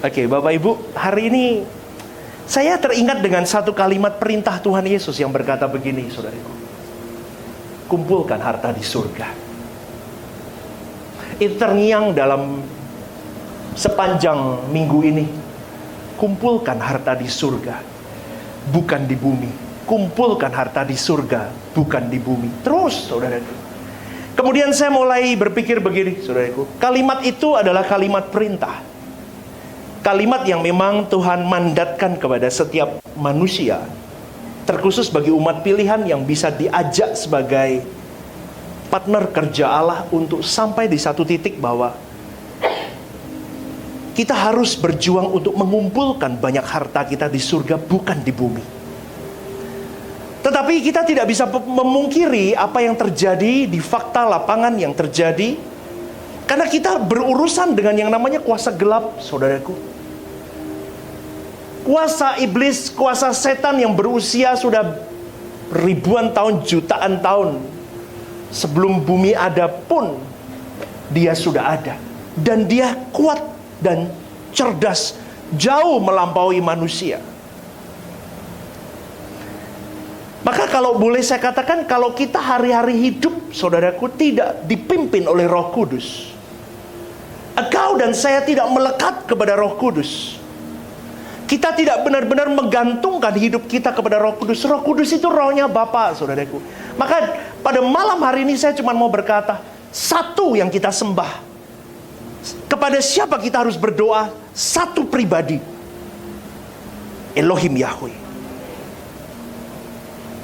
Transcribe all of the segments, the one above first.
Oke, Bapak Ibu, hari ini saya teringat dengan satu kalimat perintah Tuhan Yesus yang berkata begini, saudaraku. Kumpulkan harta di surga. Itu terngiang dalam sepanjang minggu ini. Kumpulkan harta di surga, bukan di bumi. Kumpulkan harta di surga, bukan di bumi. Terus, saudaraku. Kemudian saya mulai berpikir begini, saudaraku. Kalimat itu adalah kalimat perintah. Kalimat yang memang Tuhan mandatkan kepada setiap manusia, terkhusus bagi umat pilihan yang bisa diajak sebagai partner kerja Allah untuk sampai di satu titik bahwa kita harus berjuang untuk mengumpulkan banyak harta kita di surga, bukan di bumi. Tetapi kita tidak bisa memungkiri apa yang terjadi di fakta lapangan yang terjadi, karena kita berurusan dengan yang namanya kuasa gelap, saudaraku. Kuasa iblis, kuasa setan yang berusia sudah ribuan tahun, jutaan tahun sebelum bumi ada pun dia sudah ada. Dan dia kuat dan cerdas, jauh melampaui manusia. Maka kalau boleh saya katakan, kalau kita hari-hari hidup, saudaraku, tidak dipimpin oleh Roh Kudus, engkau dan saya tidak melekat kepada Roh Kudus, kita tidak benar-benar menggantungkan hidup kita kepada Roh Kudus. Roh Kudus itu rohnya Bapa, saudaraku. Maka pada malam hari ini saya cuma mau berkata, satu yang kita sembah. Kepada siapa kita harus berdoa? Satu pribadi, Elohim Yahweh.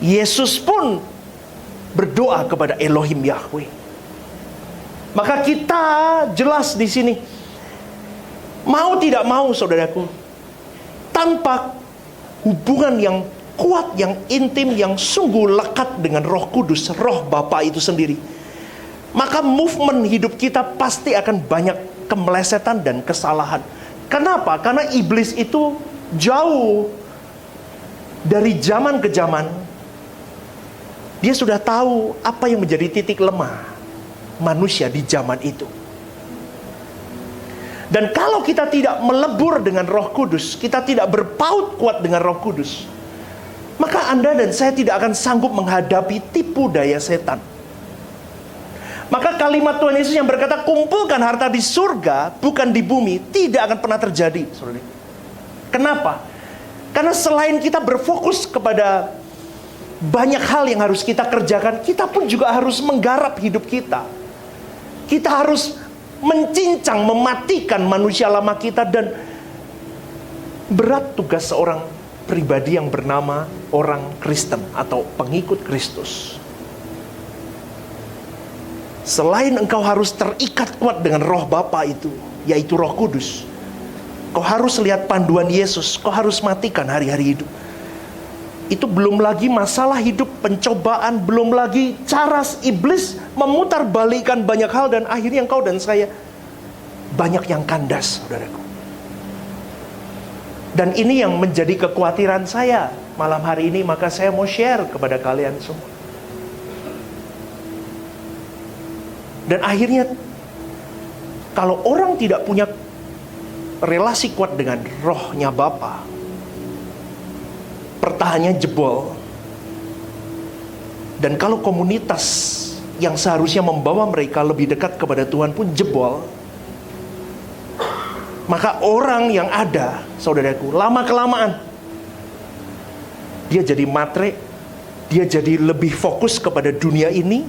Yesus pun berdoa kepada Elohim Yahweh. Maka kita jelas di sini, mau tidak mau, saudaraku, tanpa hubungan yang kuat, yang intim, yang sungguh lekat dengan Roh Kudus, Roh Bapa itu sendiri, maka movement hidup kita pasti akan banyak kemelesetan dan kesalahan. Kenapa? Karena iblis itu jauh dari zaman ke zaman, dia sudah tahu apa yang menjadi titik lemah manusia di zaman itu. Dan kalau kita tidak melebur dengan Roh Kudus, kita tidak berpaut kuat dengan Roh Kudus, maka Anda dan saya tidak akan sanggup menghadapi tipu daya setan. Maka kalimat Tuhan Yesus yang berkata, kumpulkan harta di surga, bukan di bumi, tidak akan pernah terjadi, saudara. Kenapa? Karena selain kita berfokus kepada banyak hal yang harus kita kerjakan, kita pun juga harus menggarap hidup kita. Kita harus mencincang, mematikan manusia lama kita. Dan berat tugas seorang pribadi yang bernama orang Kristen atau pengikut Kristus. Selain engkau harus terikat kuat dengan Roh Bapa itu, yaitu Roh Kudus, kau harus lihat panduan Yesus. Kau harus matikan hari-hari hidup. Itu belum lagi masalah hidup, pencobaan, belum lagi cara iblis memutarbalikkan banyak hal, dan akhirnya engkau dan saya banyak yang kandas, saudaraku. Dan ini yang menjadi kekhawatiran saya malam hari ini, maka saya mau share kepada kalian semua. Dan akhirnya, kalau orang tidak punya relasi kuat dengan rohnya Bapa, pertahanannya jebol. Dan kalau komunitas yang seharusnya membawa mereka lebih dekat kepada Tuhan pun jebol, maka orang yang ada, saudaraku, lama-kelamaan dia jadi matre, dia jadi lebih fokus kepada dunia ini,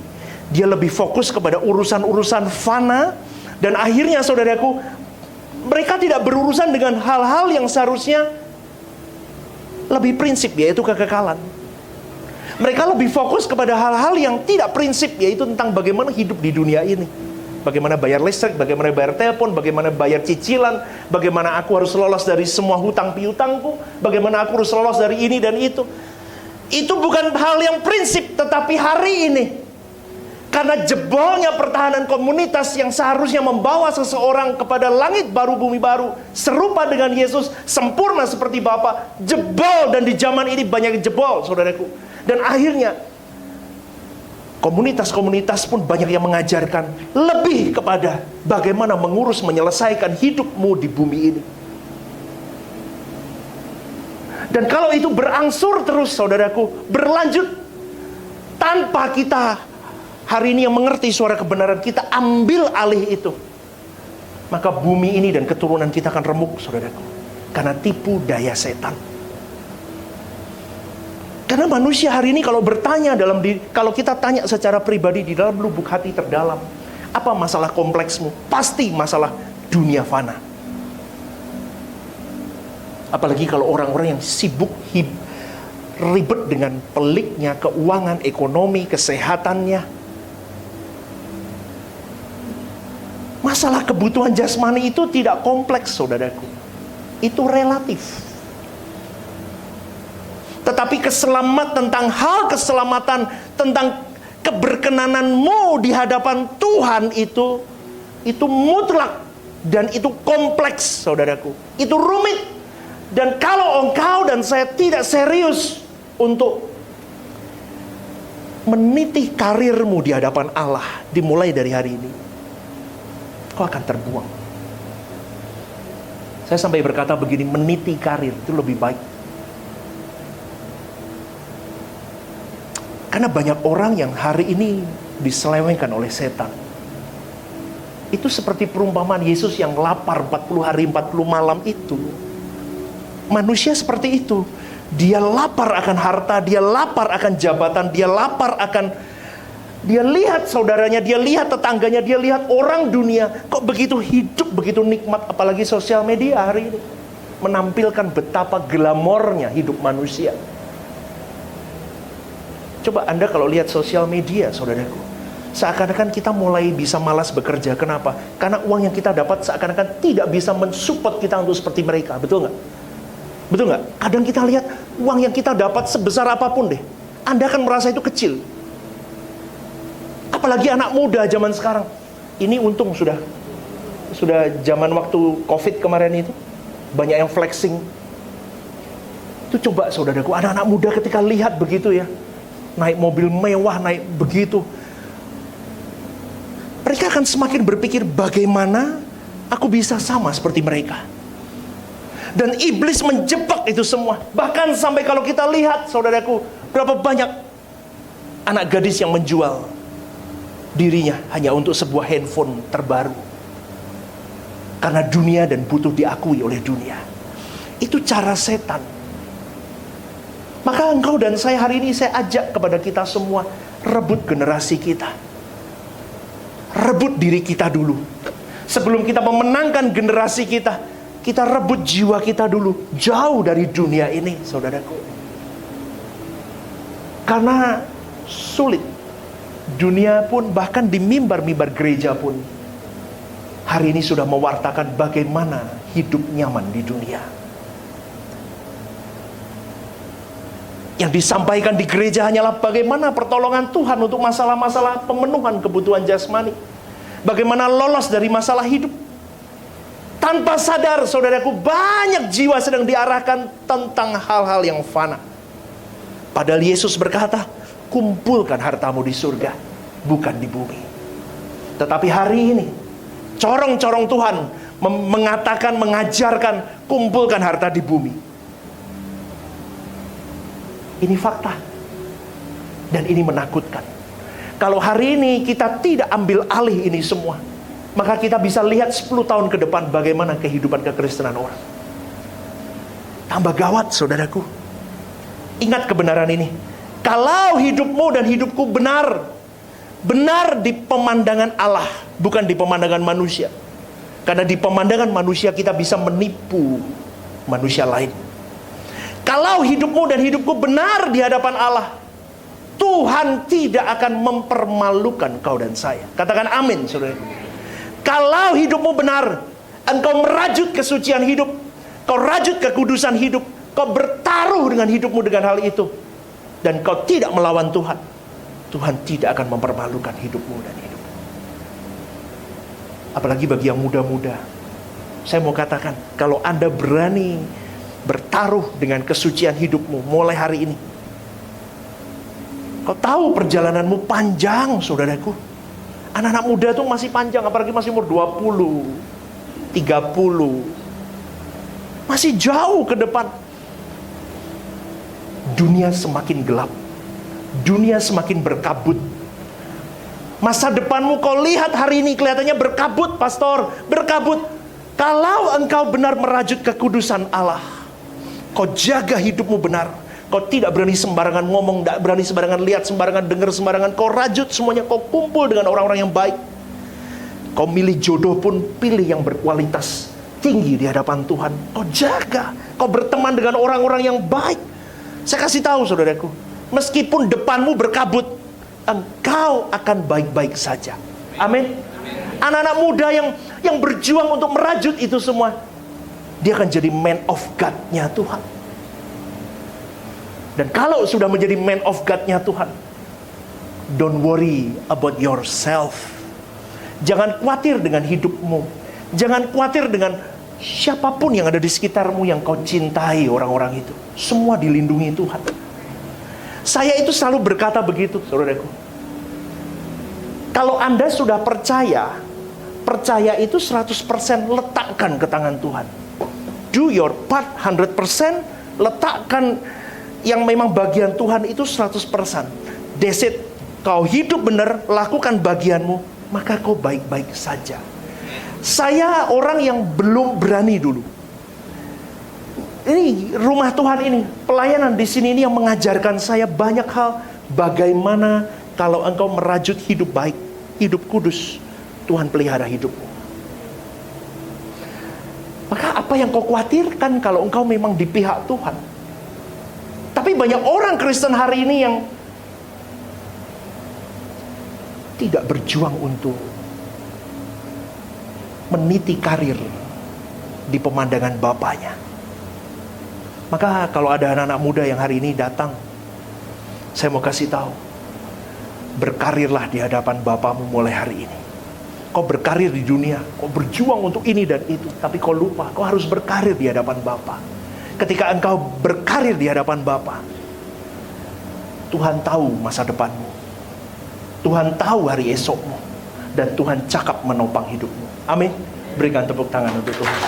dia lebih fokus kepada urusan-urusan fana, dan akhirnya, saudaraku, mereka tidak berurusan dengan hal-hal yang seharusnya lebih prinsip, yaitu kekekalan. Mereka lebih fokus kepada hal-hal yang tidak prinsip, yaitu tentang bagaimana hidup di dunia ini. Bagaimana bayar listrik, bagaimana bayar telepon, bagaimana bayar cicilan, bagaimana aku harus lolos dari semua hutang piutangku, bagaimana aku harus lolos dari ini dan itu. Itu bukan hal yang prinsip, tetapi hari ini, karena jebolnya pertahanan komunitas yang seharusnya membawa seseorang kepada langit baru, bumi baru, serupa dengan Yesus, sempurna seperti Bapa, jebol. Dan di zaman ini banyak jebol, saudaraku. Dan akhirnya komunitas-komunitas pun banyak yang mengajarkan lebih kepada bagaimana mengurus, menyelesaikan hidupmu di bumi ini. Dan kalau itu berangsur terus, saudaraku, berlanjut, tanpa kita hari ini yang mengerti suara kebenaran, kita ambil alih itu, maka bumi ini dan keturunan kita akan remuk, saudaraku, karena tipu daya setan. Karena manusia hari ini kalau bertanya dalam diri, kalau kita tanya secara pribadi di dalam lubuk hati terdalam, apa masalah kompleksmu? Pasti masalah dunia fana. Apalagi kalau orang-orang yang sibuk ribet dengan peliknya, keuangan, ekonomi, kesehatannya. Masalah kebutuhan jasmani itu tidak kompleks, saudaraku. Itu relatif. Tetapi tentang hal keselamatan, tentang keberkenananmu di hadapan Tuhan itu mutlak dan itu kompleks, saudaraku. Itu rumit. Dan kalau engkau dan saya tidak serius untuk meniti karirmu di hadapan Allah dimulai dari hari ini, kau akan terbuang. Saya sampai berkata begini, meniti karir itu lebih baik. Karena banyak orang yang hari ini diselewengkan oleh setan. Itu seperti perumpamaan Yesus yang lapar 40 hari 40 malam itu. Manusia seperti itu. Dia lapar akan harta, dia lapar akan jabatan, dia lapar akan... Dia lihat saudaranya, dia lihat tetangganya, dia lihat orang dunia. Kok begitu hidup, begitu nikmat. Apalagi sosial media hari ini menampilkan betapa glamornya hidup manusia. Coba Anda kalau lihat sosial media, saudaraku, seakan-akan kita mulai bisa malas bekerja. Kenapa? Karena uang yang kita dapat seakan-akan tidak bisa mensupport kita untuk seperti mereka. Betul nggak? Betul nggak? Kadang kita lihat uang yang kita dapat sebesar apapun deh, Anda akan merasa itu kecil. Apalagi anak muda zaman sekarang. Ini untung sudah zaman waktu COVID kemarin itu banyak yang flexing. Itu coba saudaraku, anak-anak muda ketika lihat begitu ya, naik mobil mewah, naik begitu, mereka akan semakin berpikir bagaimana aku bisa sama seperti mereka. Dan iblis menjebak itu semua. Bahkan sampai kalau kita lihat, saudaraku, berapa banyak anak gadis yang menjual dirinya hanya untuk sebuah handphone terbaru. Karena dunia dan butuh diakui oleh dunia. Itu cara setan. Maka engkau dan saya hari ini saya ajak kepada kita semua, rebut generasi kita. Rebut diri kita dulu. Sebelum kita memenangkan generasi kita, kita rebut jiwa kita dulu, jauh dari dunia ini, saudaraku. Karena sulit. Dunia pun, bahkan di mimbar-mimbar gereja pun, hari ini sudah mewartakan bagaimana hidup nyaman di dunia. Yang disampaikan di gereja hanyalah bagaimana pertolongan Tuhan untuk masalah-masalah pemenuhan kebutuhan jasmani. Bagaimana lolos dari masalah hidup. Tanpa sadar, saudaraku, banyak jiwa sedang diarahkan tentang hal-hal yang fana. Padahal Yesus berkata, kumpulkan hartamu di surga, bukan di bumi. Tetapi hari ini, corong-corong Tuhan mengatakan, mengajarkan, kumpulkan harta di bumi. Ini fakta. Dan ini menakutkan. Kalau hari ini kita tidak ambil alih ini semua, maka kita bisa lihat 10 tahun ke depan bagaimana kehidupan kekristenan orang. Tambah gawat, saudaraku. Ingat kebenaran ini. Kalau hidupmu dan hidupku benar di pemandangan Allah, bukan di pemandangan manusia. Karena di pemandangan manusia kita bisa menipu manusia lain. Kalau hidupmu dan hidupku benar di hadapan Allah, Tuhan tidak akan mempermalukan kau dan saya. Katakan amin, saudara. Kalau hidupmu benar, engkau merajut kesucian hidup, kau rajut kekudusan hidup, kau bertaruh dengan hidupmu dengan hal itu, dan kau tidak melawan Tuhan, Tuhan tidak akan mempermalukan hidupmu dan hidupmu. Apalagi bagi yang muda-muda, saya mau katakan, kalau Anda berani bertaruh dengan kesucian hidupmu mulai hari ini, kau tahu perjalananmu panjang, saudaraku. Anak-anak muda tuh masih panjang, apalagi masih umur 20, 30. Masih jauh ke depan. dunia semakin gelap. Dunia semakin berkabut. Masa depanmu kau lihat hari ini kelihatannya berkabut, pastor, berkabut. Kalau engkau benar merajut kekudusan Allah, kau jaga hidupmu benar, kau tidak berani sembarangan ngomong, tidak berani sembarangan lihat, sembarangan dengar, sembarangan, kau rajut semuanya, kau kumpul dengan orang-orang yang baik. Kau milih jodoh pun pilih yang berkualitas tinggi di hadapan Tuhan. Kau jaga, kau berteman dengan orang-orang yang baik. Saya kasih tahu saudaraku, meskipun depanmu berkabut, engkau akan baik-baik saja. Amin. Anak-anak muda yang berjuang untuk merajut itu semua, dia akan jadi man of God-nya Tuhan. Dan kalau sudah menjadi man of God-nya Tuhan, don't worry about yourself. Jangan khawatir dengan hidupmu. Jangan khawatir dengan siapapun yang ada di sekitarmu yang kau cintai, orang-orang itu. Semua dilindungi Tuhan. Saya itu selalu berkata begitu, saudaraku. Kalau Anda sudah percaya, percaya itu 100% letakkan ke tangan Tuhan. Do your part 100%, letakkan yang memang bagian Tuhan itu 100%. That's it. Kau hidup benar, lakukan bagianmu, maka kau baik-baik saja. Saya orang yang belum berani dulu. Ini rumah Tuhan ini, pelayanan di sini ini yang mengajarkan saya banyak hal. Bagaimana kalau engkau merajut hidup baik, hidup kudus, Tuhan pelihara hidupmu. Maka apa yang kau khawatirkan kalau engkau memang di pihak Tuhan? Tapi banyak orang Kristen hari ini yang tidak berjuang untuk meniti karir di pemandangan Bapaknya. Maka kalau ada anak-anak muda yang hari ini datang, saya mau kasih tahu, berkarirlah di hadapan Bapamu mulai hari ini. Kau berkarir di dunia, kau berjuang untuk ini dan itu, tapi kau lupa, kau harus berkarir di hadapan Bapa. Ketika engkau berkarir di hadapan Bapa, Tuhan tahu masa depanmu, Tuhan tahu hari esokmu, dan Tuhan cakap menopang hidupmu. Amin. Berikan tepuk tangan untuk Tuhan.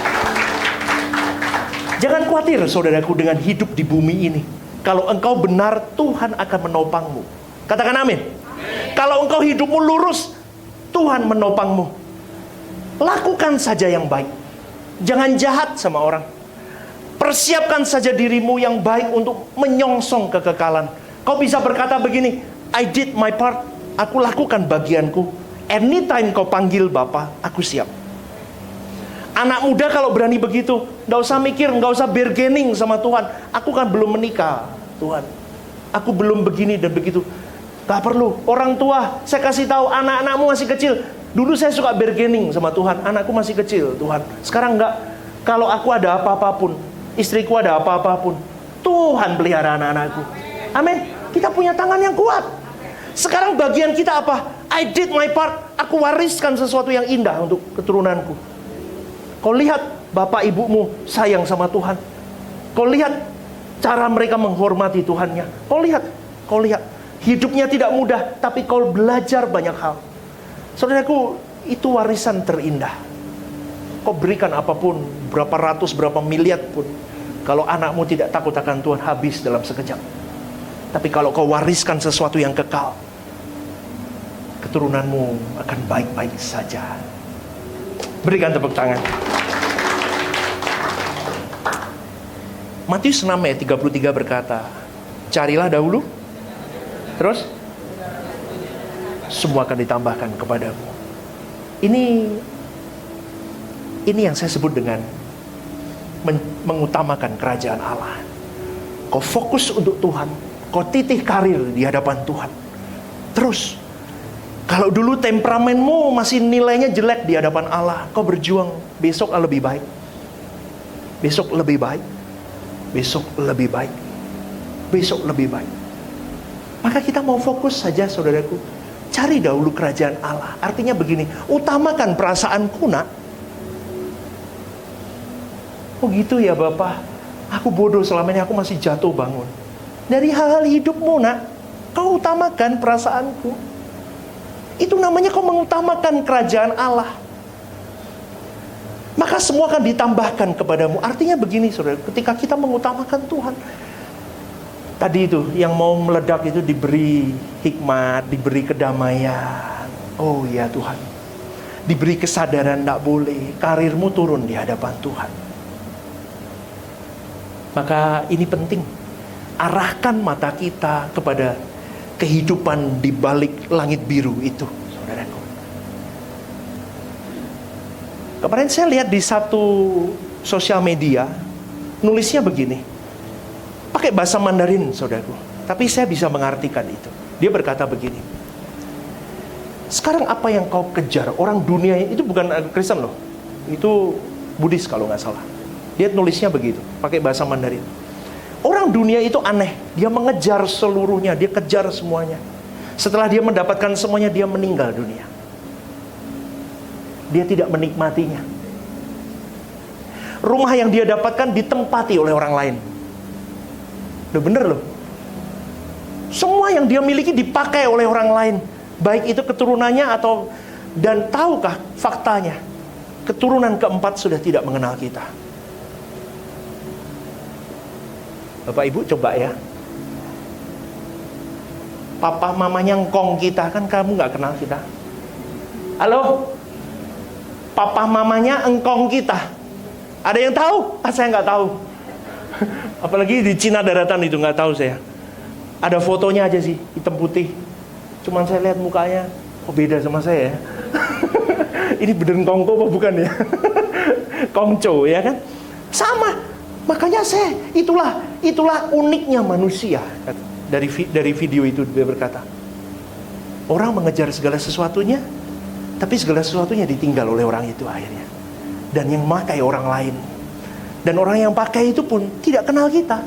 Jangan khawatir saudaraku dengan hidup di bumi ini. Kalau engkau benar, Tuhan akan menopangmu. Katakan amin. Kalau engkau hidupmu lurus, Tuhan menopangmu. Lakukan saja yang baik. Jangan jahat sama orang. Persiapkan saja dirimu yang baik untuk menyongsong kekekalan. Kau bisa berkata begini, I did my part. Aku lakukan bagianku. Anytime kau panggil Bapa, aku siap. Anak muda kalau berani begitu, gak usah mikir, gak usah bargaining sama Tuhan. Aku kan belum menikah, Tuhan. Aku belum begini dan begitu. Gak perlu. Orang tua, saya kasih tahu, anak-anakmu masih kecil. Dulu saya suka bargaining sama Tuhan. Anakku masih kecil, Tuhan. Sekarang enggak. Kalau aku ada apa-apa pun, istriku ada apa-apa pun, Tuhan pelihara anak-anakku. Amin. Kita punya tangan yang kuat. Sekarang bagian kita apa? I did my part. Aku wariskan sesuatu yang indah untuk keturunanku. Kau lihat bapak ibumu sayang sama Tuhan. Kau lihat cara mereka menghormati Tuhannya. Kau lihat. Hidupnya tidak mudah, tapi kau belajar banyak hal. Saudaraku, itu warisan terindah. Kau berikan apapun, berapa ratus, berapa miliar pun, kalau anakmu tidak takut akan Tuhan, habis dalam sekejap. Tapi kalau kau wariskan sesuatu yang kekal, keturunanmu akan baik-baik saja. Berikan tepuk tangan. Matius 6 ayat 33 berkata, carilah dahulu, terus semua akan ditambahkan kepadamu. Ini yang saya sebut dengan mengutamakan kerajaan Allah. Kau fokus untuk Tuhan, kau titih karir di hadapan Tuhan. Terus, kalau dulu temperamenmu masih nilainya jelek di hadapan Allah, kau berjuang, besok lebih baik. Besok lebih baik. Besok lebih baik. Besok lebih baik. Maka kita mau fokus saja saudaraku. Cari dahulu kerajaan Allah. Artinya begini, utamakan perasaanku nak. Oh gitu ya Bapak. Aku bodoh selama ini, aku masih jatuh bangun. Dari hal-hal hidupmu nak, kau utamakan perasaanku. Itu namanya kau mengutamakan kerajaan Allah. Maka semua akan ditambahkan kepadamu. Artinya begini saudara, ketika kita mengutamakan Tuhan, Tadi itu yang mau meledak itu diberi hikmat, diberi kedamaian. Oh ya Tuhan, diberi kesadaran tidak boleh karirmu turun di hadapan Tuhan. Maka ini penting, arahkan mata kita kepada kehidupan di balik langit biru itu, saudaraku. Kemarin saya lihat di satu sosial media, nulisnya begini, pakai bahasa Mandarin, saudaraku, tapi saya bisa mengartikan itu. Dia berkata begini, sekarang apa yang kau kejar? Orang dunia itu bukan Kristen loh, itu Buddhis kalau nggak salah. Dia nulisnya begitu, pakai bahasa Mandarin. Orang dunia itu aneh, dia mengejar seluruhnya, dia kejar semuanya. Setelah dia mendapatkan semuanya, dia meninggal dunia. Dia tidak menikmatinya. Rumah yang dia dapatkan ditempati oleh orang lain. Udah bener loh. Semua yang dia miliki dipakai oleh orang lain, baik itu keturunannya atau, dan tahukah faktanya, keturunan keempat sudah tidak mengenal kita. Bapak Ibu coba ya, papa mamanya engkong kita, kan kamu gak kenal kita. Halo, papa mamanya engkong kita, ada yang tahu? Saya nggak tahu. Apalagi di Cina daratan itu nggak tahu saya. Ada fotonya aja sih, hitam putih. Cuman saya lihat mukanya, kok beda sama saya ya. Ini bener engkongko apa bukan ya? Kongco ya kan? Sama. Makanya itulah uniknya manusia. Dari video itu dia berkata, orang mengejar segala sesuatunya, tapi segala sesuatunya ditinggal oleh orang itu akhirnya. Dan yang memakai orang lain. Dan orang yang pakai itu pun tidak kenal kita.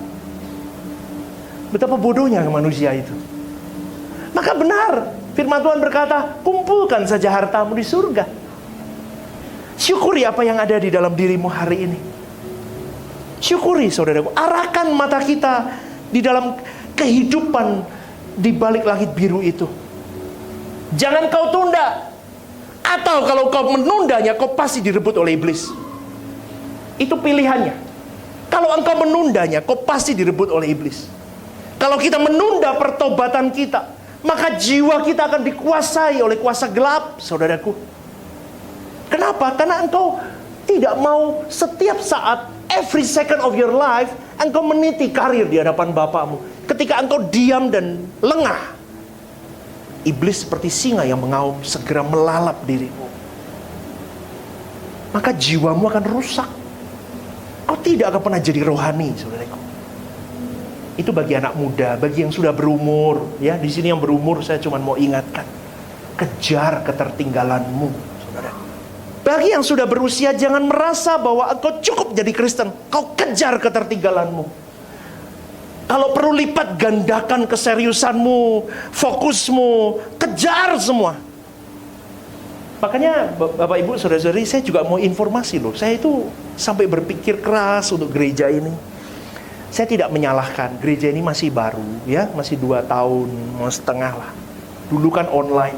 Betapa bodohnya manusia itu. Maka benar, firman Tuhan berkata, kumpulkan saja hartamu di surga. Syukuri apa yang ada di dalam dirimu hari ini. Syukuri saudaraku, arahkan mata kita di dalam kehidupan di balik langit biru itu. Jangan kau tunda. Atau kalau kau menundanya, kau pasti direbut oleh iblis. Itu pilihannya. Kalau engkau menundanya, kau pasti direbut oleh iblis. Kalau kita menunda pertobatan kita, maka jiwa kita akan dikuasai oleh kuasa gelap, saudaraku. Kenapa? Karena engkau tidak mau setiap saat, every second of your life, engkau meniti karir di hadapan Bapamu. Ketika engkau diam dan lengah, iblis seperti singa yang mengaum segera melalap dirimu. Maka jiwamu akan rusak. Kau tidak akan pernah jadi rohani, saudaraku. Itu bagi anak muda, bagi yang sudah berumur, ya. Di sini yang berumur saya cuma mau ingatkan, kejar ketertinggalanmu, saudara. Bagi yang sudah berusia, jangan merasa bahwa engkau cukup jadi Kristen. Kau kejar ketertinggalanmu. Kalau perlu lipat gandakan keseriusanmu, fokusmu, kejar semua. Makanya Bapak Ibu saudara-saudari, saya juga mau informasi loh. Saya itu sampai berpikir keras untuk gereja ini. Saya tidak menyalahkan, gereja ini masih baru ya, masih 2 tahun, mau setengah lah. Dulu kan online.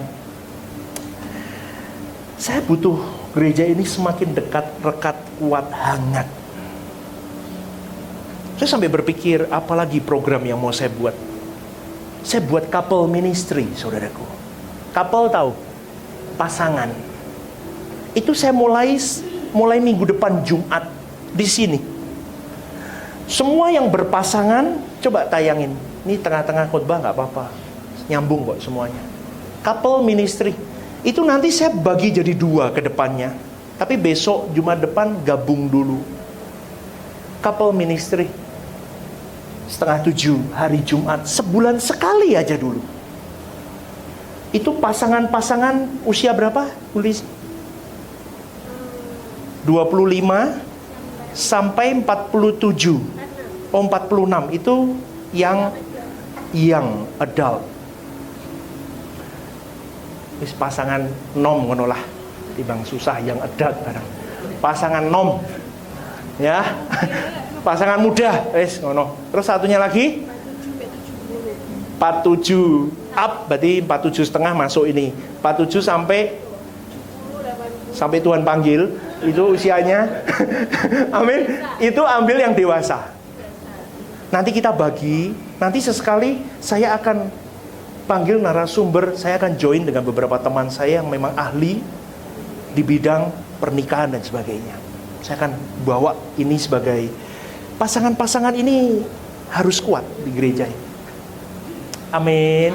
Saya butuh gereja ini semakin dekat, rekat, kuat, hangat. Saya sampai berpikir, apalagi program yang mau saya buat. Saya buat couple ministry, saudaraku. Couple tahu? Pasangan. Itu saya mulai minggu depan Jumat di sini. Semua yang berpasangan, coba tayangin. Ini tengah-tengah khotbah nggak apa-apa, nyambung kok semuanya. Couple ministry itu nanti saya bagi jadi 2 ke depannya. Tapi besok Jumat depan gabung dulu. Couple ministry 6:30 hari Jumat, sebulan sekali aja dulu. Itu pasangan-pasangan usia berapa? Tulis 25 sampai 47. Oh, 46 itu yang adult. Wis pasangan nom ngono lah. Timbang susah yang adult barang. Pasangan nom. Ya. Pasangan muda, wis ngono. Terus satunya lagi 47 up, berarti 47 setengah masuk ini. 47 sampai Tuhan panggil, itu usianya. Amin. Itu ambil yang dewasa. Nanti kita bagi, nanti sesekali saya akan panggil narasumber, saya akan join dengan beberapa teman saya yang memang ahli di bidang pernikahan dan sebagainya. Saya akan bawa ini sebagai pasangan-pasangan ini harus kuat di gereja ini. Amin.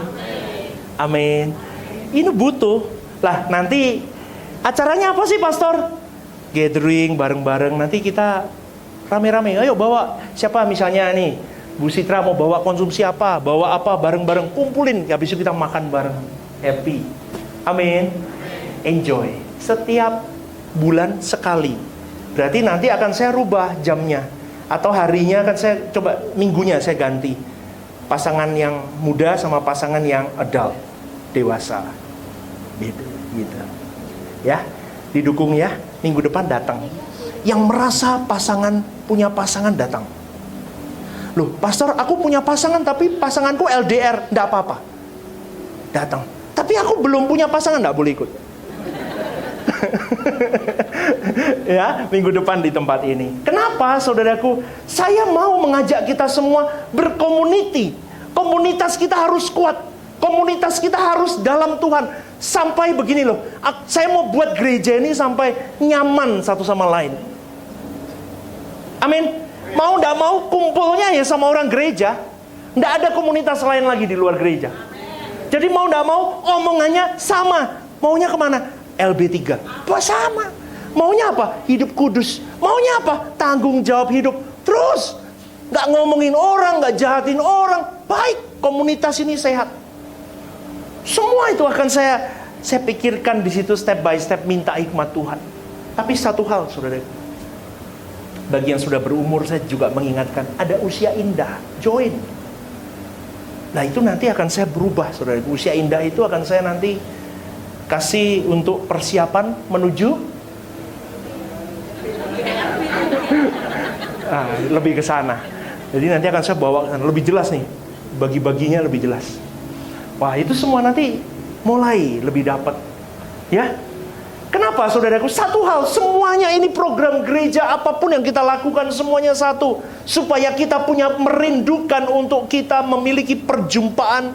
Amin. Ini butuh. Lah nanti acaranya apa sih pastor? Gathering bareng-bareng, nanti kita rame-rame, ayo bawa siapa misalnya nih, Bu Sitra mau bawa konsumsi apa, bawa apa bareng-bareng, kumpulin, habis itu kita makan bareng, happy. Amin. Enjoy. Setiap bulan sekali. Berarti nanti akan saya rubah jamnya, atau harinya akan saya coba, minggunya saya ganti. Pasangan yang muda sama pasangan yang adult, dewasa. Gitu. Ya, didukung ya. Minggu depan datang. Yang merasa punya pasangan datang. Loh, pastor, aku punya pasangan tapi pasanganku LDR, enggak apa-apa. Datang. Tapi aku belum punya pasangan, enggak boleh ikut. Ya, minggu depan di tempat ini. Kenapa, saudaraku? Saya mau mengajak kita semua berkomuniti. Komunitas kita harus kuat. Komunitas kita harus dalam Tuhan. Sampai begini loh, saya mau buat gereja ini sampai nyaman satu sama lain. Amin. Mau nggak mau kumpulnya ya sama orang gereja. Nggak ada komunitas lain lagi di luar gereja. Jadi mau nggak mau omongannya sama. Maunya kemana? LB3. Sama. Maunya apa? Hidup kudus. Maunya apa? Tanggung jawab hidup. Terus nggak ngomongin orang, nggak jahatin orang. Baik, komunitas ini sehat. Semua itu akan saya pikirkan di situ step by step, minta hikmat Tuhan. Tapi satu hal, saudara, bagi yang sudah berumur, saya juga mengingatkan, ada usia indah, join. Nah itu nanti akan saya berubah, saudara. Usia indah itu akan saya nanti kasih untuk persiapan menuju lebih ke sana. Jadi nanti akan saya bawa ke sana, lebih jelas nih, bagi-baginya lebih jelas. Wah itu semua nanti mulai lebih dapat, ya. Kenapa, saudaraku? Satu hal, semuanya ini program gereja, apapun yang kita lakukan semuanya satu, supaya kita punya merindukan untuk kita memiliki perjumpaan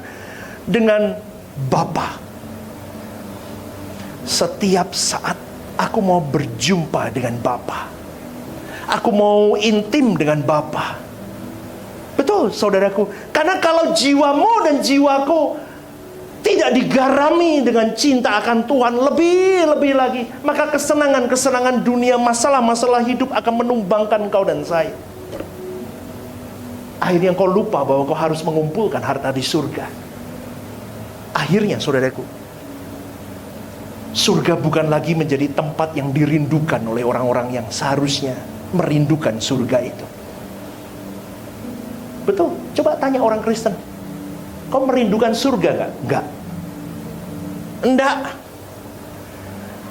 dengan Bapa. Setiap saat aku mau berjumpa dengan Bapa. Aku mau intim dengan Bapa. Betul, saudaraku. Karena kalau jiwamu dan jiwaku tidak digarami dengan cinta akan Tuhan lebih lagi, maka kesenangan dunia, masalah-masalah hidup akan menumbangkan kau dan saya. Akhirnya kau lupa bahwa kau harus mengumpulkan harta di surga. Akhirnya, saudaraku, surga bukan lagi menjadi tempat yang dirindukan oleh orang-orang yang seharusnya merindukan surga itu. Betul, coba tanya orang Kristen, kau merindukan surga gak? Enggak.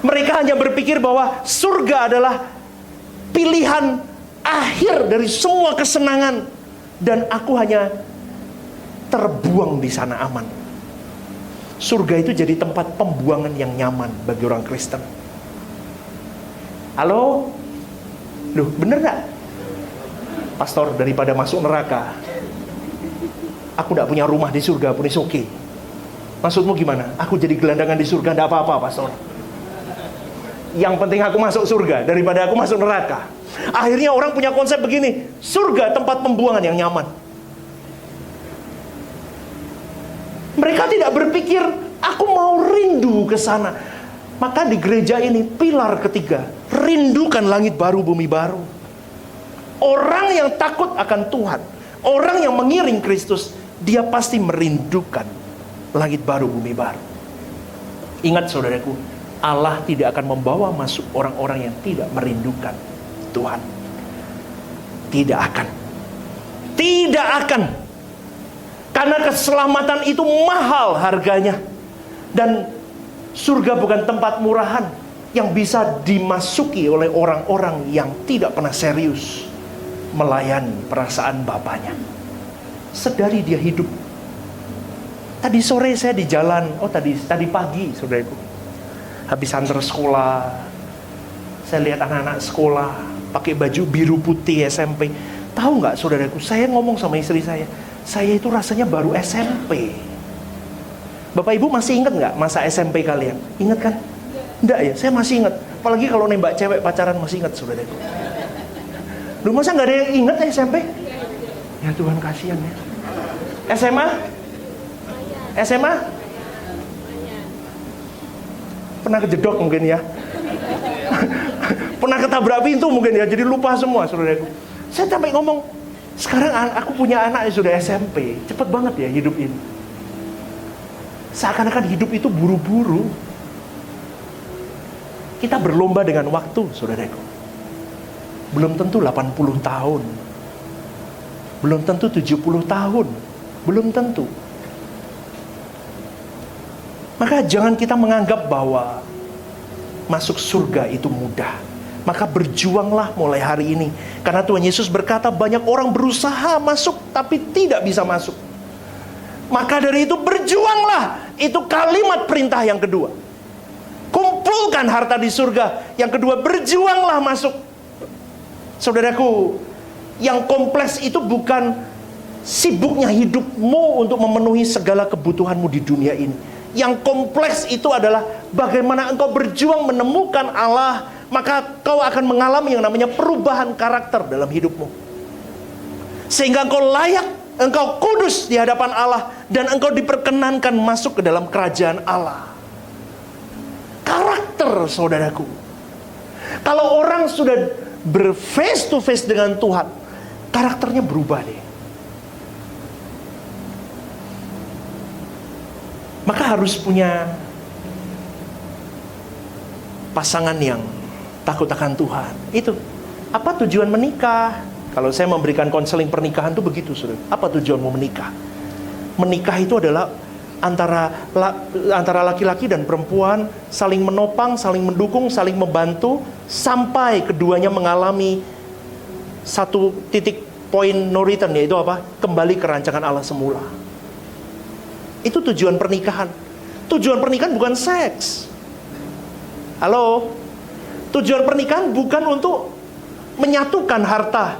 Mereka hanya berpikir bahwa surga adalah pilihan akhir dari semua kesenangan, dan aku hanya terbuang di sana aman. Surga itu jadi tempat pembuangan yang nyaman bagi orang Kristen. Halo? Loh, bener gak? Pastor, daripada masuk neraka, aku gak punya rumah di surga pun is okay. Maksudmu gimana? Aku jadi gelandangan di surga, gak apa-apa, pastor. Yang penting aku masuk surga daripada aku masuk neraka. Akhirnya orang punya konsep begini, surga tempat pembuangan yang nyaman. Mereka tidak berpikir, aku mau rindu ke sana. Maka di gereja ini, pilar ketiga, rindukan langit baru, bumi baru. Orang yang takut akan Tuhan, orang yang mengiring Kristus, dia pasti merindukan langit baru, bumi baru. Ingat, saudaraku, Allah tidak akan membawa masuk orang-orang yang tidak merindukan Tuhan. Tidak akan. Tidak akan. Karena keselamatan itu mahal harganya. Dan surga bukan tempat murahan yang bisa dimasuki oleh orang-orang yang tidak pernah serius melayani perasaan Bapaknya. Sedari dia hidup. Tadi sore saya di jalan, tadi pagi, saudaraku, habis antar sekolah, saya lihat anak-anak sekolah pakai baju biru putih SMP. Tahu nggak saudaraku, saya ngomong sama istri saya itu rasanya baru SMP. Bapak Ibu masih ingat nggak masa SMP kalian? Ingat kan? Enggak ya, saya masih ingat. Apalagi kalau nembak cewek pacaran masih ingat saudaraku. Lu masa nggak ada yang ingat ya SMP? Ya Tuhan, kasihan ya. SMA? SMA? Pernah kejedok mungkin ya. Pernah ketabrak pintu mungkin ya, jadi lupa semua saudaraku. Saya sampai ngomong, sekarang aku punya anak yang sudah SMP. Cepet banget ya hidup ini. Seakan-akan hidup itu buru-buru. Kita berlomba dengan waktu, saudaraku. Belum tentu 80 tahun. Belum tentu 70 tahun. Belum tentu. Maka jangan kita menganggap bahwa masuk surga itu mudah. Maka berjuanglah mulai hari ini. Karena Tuhan Yesus berkata banyak orang berusaha masuk tapi tidak bisa masuk. Maka dari itu berjuanglah. Itu kalimat perintah yang kedua. Kumpulkan harta di surga. Yang kedua, berjuanglah masuk. Saudaraku, yang kompleks itu bukan sibuknya hidupmu untuk memenuhi segala kebutuhanmu di dunia ini. Yang kompleks itu adalah bagaimana engkau berjuang menemukan Allah, maka kau akan mengalami yang namanya perubahan karakter dalam hidupmu. Sehingga engkau layak, engkau kudus di hadapan Allah, dan engkau diperkenankan masuk ke dalam kerajaan Allah. Karakter, saudaraku. Kalau orang sudah berface to face dengan Tuhan, karakternya berubah deh. Maka harus punya pasangan yang takut akan Tuhan. Itu apa tujuan menikah? Kalau saya memberikan konseling pernikahan itu begitu, saudara. Apa tujuanmu menikah? Menikah itu adalah antara laki-laki dan perempuan saling menopang, saling mendukung, saling membantu sampai keduanya mengalami satu titik poin no return, yaitu apa? Kembali ke rancangan Allah semula. Itu tujuan pernikahan. Tujuan pernikahan bukan seks. Halo? Tujuan pernikahan bukan untuk menyatukan harta.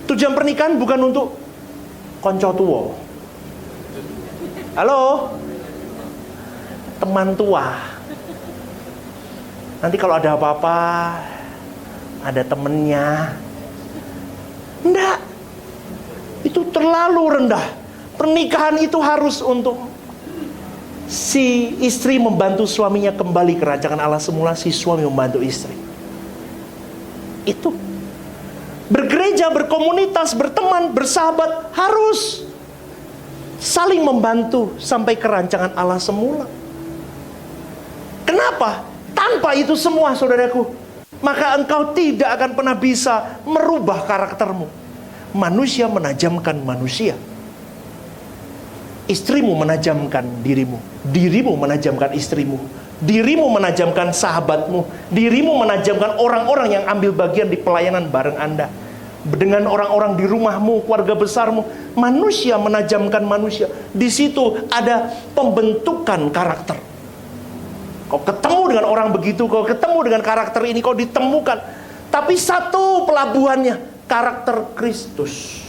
Tujuan pernikahan bukan untuk konco tuwo. Halo? Teman tua. Nanti kalau ada apa-apa, ada temennya. Enggak. Itu terlalu rendah. Pernikahan itu harus untuk si istri membantu suaminya kembali ke rancangan Allah semula, si suami membantu istri. Itu. Bergereja, berkomunitas, berteman, bersahabat harus saling membantu sampai ke rancangan Allah semula. Kenapa? Tanpa itu semua, saudaraku, maka engkau tidak akan pernah bisa merubah karaktermu. Manusia menajamkan manusia. Istrimu menajamkan dirimu, dirimu menajamkan istrimu, dirimu menajamkan sahabatmu, dirimu menajamkan orang-orang yang ambil bagian di pelayanan bareng Anda. Dengan orang-orang di rumahmu, keluarga besarmu, manusia menajamkan manusia. Di situ ada pembentukan karakter. Kau ketemu dengan orang begitu, kau ketemu dengan karakter ini, kau ditemukan. Tapi satu pelabuhannya, karakter Kristus.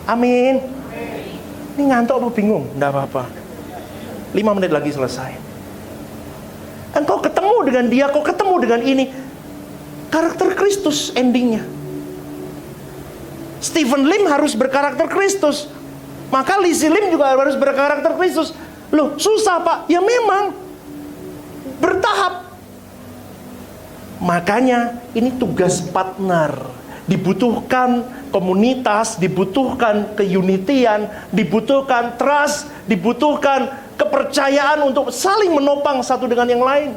Amin. Ini ngantuk apa bingung? Nggak apa-apa. 5 menit lagi selesai. Engkau ketemu dengan dia, kau ketemu dengan ini. Karakter Kristus endingnya. Stephen Lim harus berkarakter Kristus. Maka Lizzie Lim juga harus berkarakter Kristus. Loh, susah Pak. Ya memang. Bertahap. Makanya ini tugas partner. Dibutuhkan komunitas, dibutuhkan keunitian, dibutuhkan trust, dibutuhkan kepercayaan untuk saling menopang satu dengan yang lain.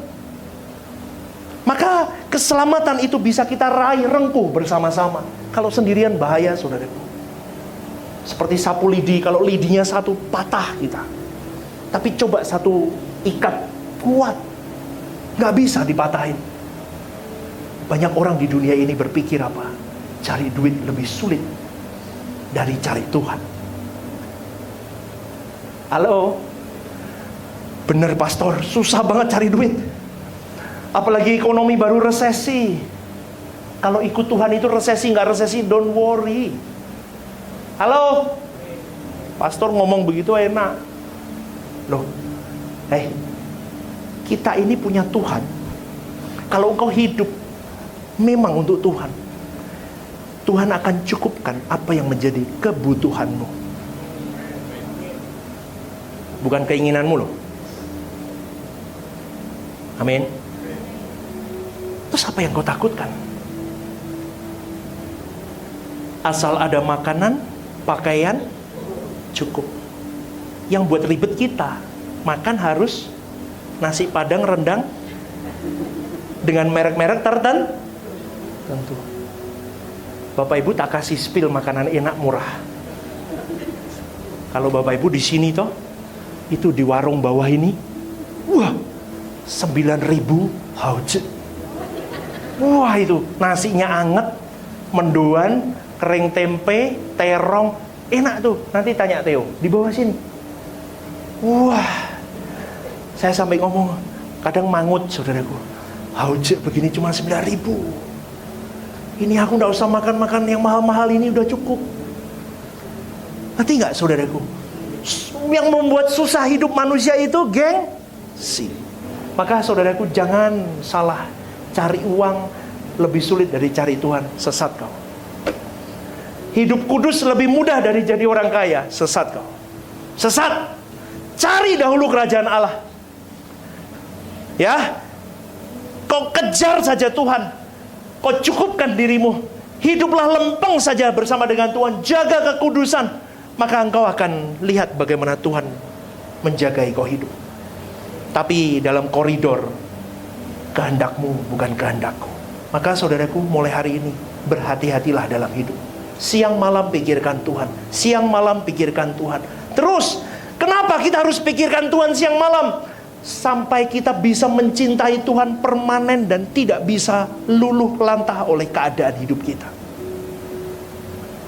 Maka keselamatan itu bisa kita raih rengkuh bersama-sama. Kalau sendirian bahaya, saudaraku. Seperti sapu lidi, kalau lidinya satu patah kita. Tapi coba satu ikat kuat, nggak bisa dipatahin. Banyak orang di dunia ini berpikir apa? Cari duit lebih sulit dari cari Tuhan. Halo? Bener pastor, susah banget cari duit. Apalagi ekonomi baru resesi. Kalau ikut Tuhan itu resesi nggak resesi, don't worry. Halo, pastor ngomong begitu enak. Loh, kita ini punya Tuhan. Kalau engkau hidup memang untuk Tuhan, Tuhan akan cukupkan apa yang menjadi kebutuhanmu. Bukan keinginanmu loh. Amin. Terus apa yang kau takutkan? Asal ada makanan, pakaian, cukup. Yang buat ribet kita, makan harus nasi padang rendang dengan merek-merek tertentu. Bapak Ibu tak kasih spill makanan enak murah. Kalau Bapak Ibu di sini toh, itu di warung bawah ini, wah, 9.000 hauce. Wah, itu nasinya anget, mendoan, kering tempe, terong, enak tuh. Nanti tanya Theo di bawah sini. Wah, saya sampai ngomong, kadang mangut saudaraku. Hauce begini cuma 9.000. Ini aku nggak usah makan-makan yang mahal-mahal ini, udah cukup. Ngerti nggak saudaraku? Yang membuat susah hidup manusia itu gengsi. Maka saudaraku jangan salah, cari uang lebih sulit dari cari Tuhan, sesat kau. Hidup kudus lebih mudah dari jadi orang kaya, sesat kau. Sesat. Cari dahulu kerajaan Allah. Ya, kau kejar saja Tuhan, kau cukupkan dirimu, hiduplah lempeng saja bersama dengan Tuhan, jaga kekudusan, maka engkau akan lihat bagaimana Tuhan menjagai kau hidup. Tapi dalam koridor kehendakmu bukan kehendakku. Maka saudaraku, mulai hari ini berhati-hatilah dalam hidup. Siang malam pikirkan Tuhan, siang malam pikirkan Tuhan. Terus, kenapa kita harus pikirkan Tuhan siang malam? Sampai kita bisa mencintai Tuhan permanen dan tidak bisa luluh lantah oleh keadaan hidup kita.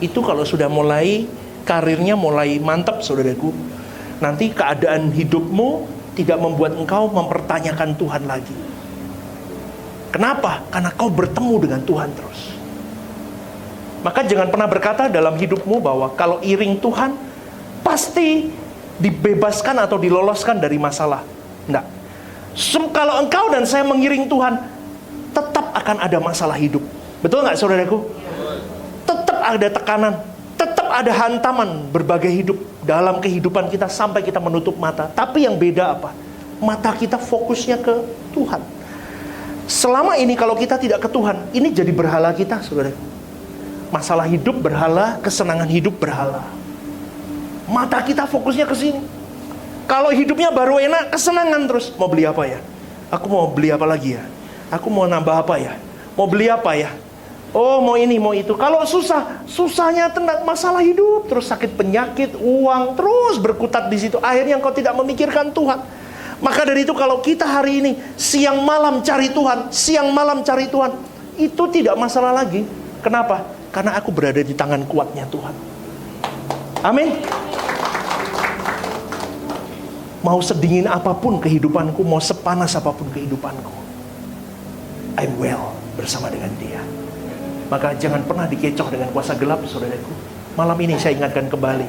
Itu kalau sudah mulai, karirnya mulai mantap saudaraku, nanti keadaan hidupmu tidak membuat engkau mempertanyakan Tuhan lagi. Kenapa? Karena kau bertemu dengan Tuhan terus. Maka jangan pernah berkata dalam hidupmu bahwa kalau iring Tuhan pasti dibebaskan atau diloloskan dari masalah. Enggak. Kalau engkau dan saya mengiring Tuhan, tetap akan ada masalah hidup. Betul nggak saudaraku? Tetap ada tekanan, tetap ada hantaman berbagai hidup dalam kehidupan kita sampai kita menutup mata. Tapi yang beda apa? Mata kita fokusnya ke Tuhan. Selama ini kalau kita tidak ke Tuhan, ini jadi berhala kita saudaraku. Masalah hidup berhala, kesenangan hidup berhala. Mata kita fokusnya ke sini. Kalau hidupnya baru enak, kesenangan terus. Mau beli apa ya? Aku mau beli apa lagi ya? Aku mau nambah apa ya? Mau beli apa ya? Oh, mau ini, mau itu. Kalau susahnya tentang masalah hidup, terus sakit penyakit, uang, terus berkutat di situ. Akhirnya engkau tidak memikirkan Tuhan. Maka dari itu kalau kita hari ini siang malam cari Tuhan, siang malam cari Tuhan, itu tidak masalah lagi. Kenapa? Karena aku berada di tangan kuatnya Tuhan. Amin. Mau sedingin apapun kehidupanku, mau sepanas apapun kehidupanku, I'm well bersama dengan Dia. Maka jangan pernah dikecoh dengan kuasa gelap, saudaraku. Malam ini saya ingatkan kembali,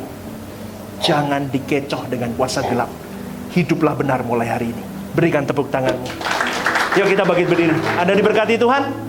jangan dikecoh dengan kuasa gelap. Hiduplah benar mulai hari ini. Berikan tepuk tanganmu. Yuk kita bangkit berdiri. Anda diberkati Tuhan.